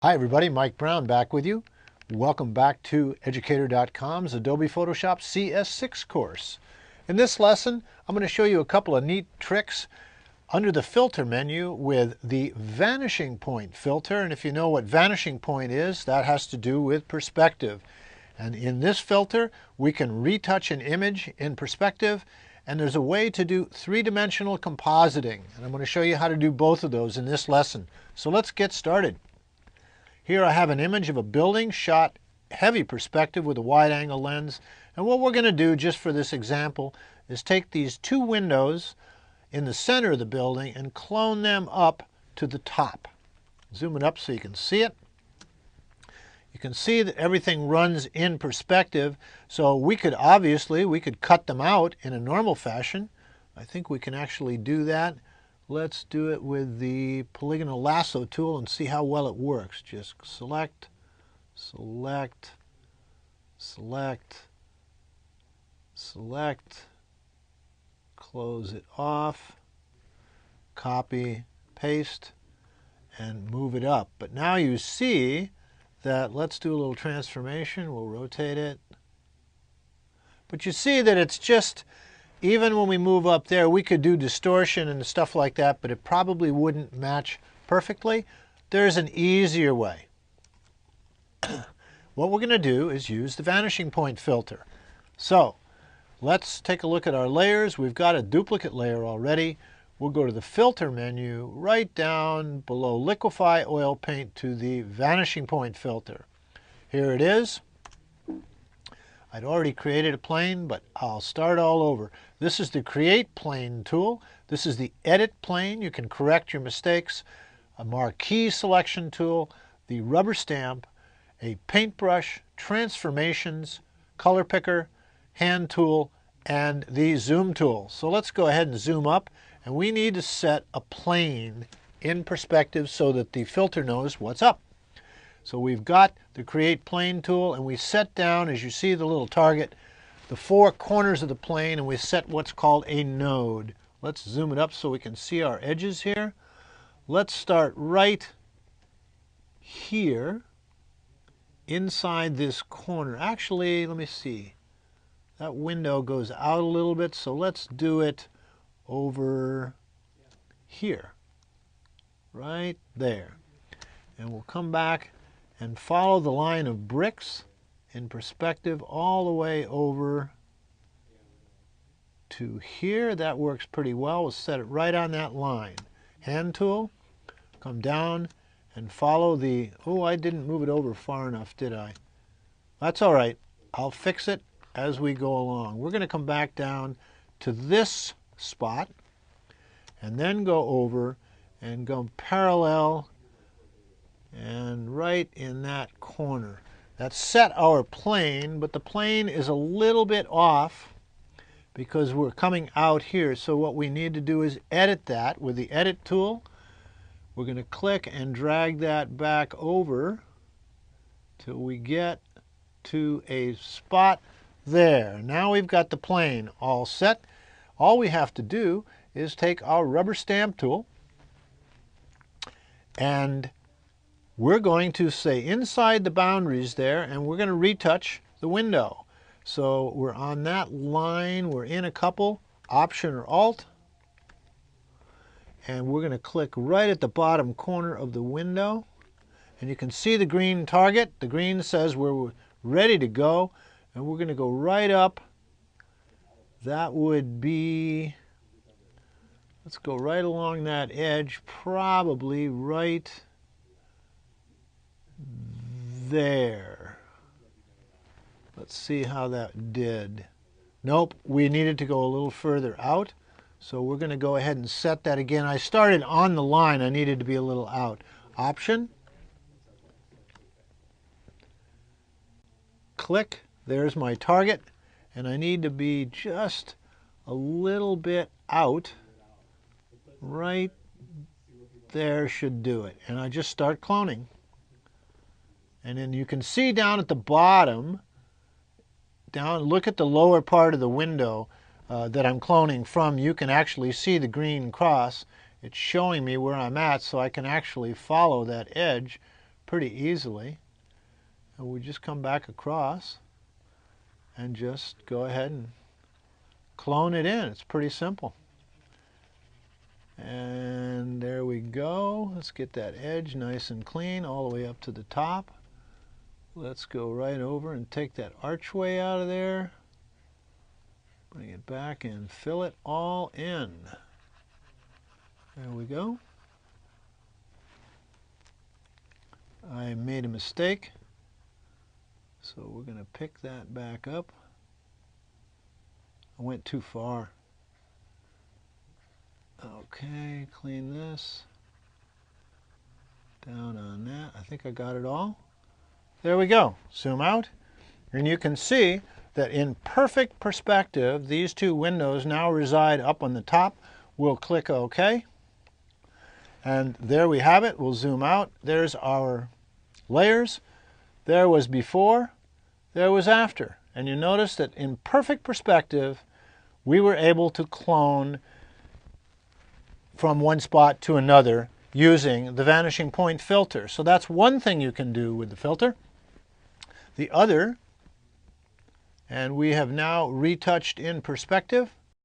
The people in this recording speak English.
Hi everybody, Mike Brown back with you. Welcome back to Educator.com's Adobe Photoshop CS6 course. In this lesson, I'm going to show you a couple of neat tricks under the filter menu with the vanishing point filter. And if you know what vanishing point is, that has to do with perspective. And in this filter, we can retouch an image in perspective, and there's a way to do three-dimensional compositing. And I'm going to show you how to do both of those in this lesson. So let's get started. Here I have an image of a building shot heavy perspective with a wide-angle lens. And what we're going to do just for this example is take these two windows in the center of the building and clone them up to the top. Zoom it up so you can see it. You can see that everything runs in perspective, so we could cut them out in a normal fashion. I think we can actually do that. Let's do it with the polygonal lasso tool and see how well it works. Just select, select, select, select, close it off, copy, paste, and move it up. But now you see that, let's do a little transformation. We'll rotate it. But you see that it's just, even when we move up there, we could do distortion and stuff like that, but it probably wouldn't match perfectly. There's an easier way. What we're going to do is use the vanishing point filter. So let's take a look at our layers. We've got a duplicate layer already. We'll go to the filter menu, right down below liquify oil paint to the vanishing point filter. Here it is. I'd already created a plane, but I'll start all over. This is the Create Plane tool. This is the Edit Plane. You can correct your mistakes. A Marquee Selection tool, the Rubber Stamp, a Paintbrush, Transformations, Color Picker, Hand tool, and the Zoom tool. So let's go ahead and zoom up, and we need to set a plane in perspective so that the filter knows what's up. So we've got the Create Plane tool, and we set down, as you see the little target, the four corners of the plane, and we set what's called a node. Let's zoom it up so we can see our edges here. Let's start right here inside this corner. Actually, let me see. That window goes out a little bit, so let's do it over here, right there. And we'll come back and follow the line of bricks in perspective all the way over to here. That works pretty well. We'll set it right on that line. Hand tool, come down and follow the, oh, I didn't move it over far enough, did I? That's all right. I'll fix it as we go along. We're going to come back down to this spot and then go over and go parallel and right in that corner. That's set our plane, but the plane is a little bit off because we're coming out here. So what we need to do is edit that with the Edit tool. We're going to click and drag that back over till we get to a spot there. Now we've got the plane all set. All we have to do is take our Rubber Stamp tool, and we're going to say inside the boundaries there, and we're going to retouch the window. So we're on that line, we're in a couple, Option or Alt, and we're going to click right at the bottom corner of the window. And you can see the green target. The green says we're ready to go, and we're going to go right up. That would be, let's go right along that edge, probably right there. Let's see how that did. Nope, we needed to go a little further out. So we're going to go ahead and set that again. I started on the line. I needed to be a little out. Option. Click. There's my target. And I need to be just a little bit out. Right there should do it. And I just start cloning. And then you can see down at the bottom, look at the lower part of the window that I'm cloning from. You can actually see the green cross. It's showing me where I'm at, so I can actually follow that edge pretty easily. And we just come back across and just go ahead and clone it in. It's pretty simple. And there we go. Let's get that edge nice and clean all the way up to the top. Let's go right over and take that archway out of there. Bring it back and fill it all in. There we go. I made a mistake, so we're going to pick that back up. I went too far. Okay, clean this. Down on that. I think I got it all. There we go. Zoom out. And you can see that in perfect perspective, these two windows now reside up on the top. We'll click OK. And there we have it. We'll zoom out. There's our layers. There was before. There was after. And you notice that in perfect perspective, we were able to clone from one spot to another using the vanishing point filter. So that's one thing you can do with the filter. The other, and we have now retouched in perspective.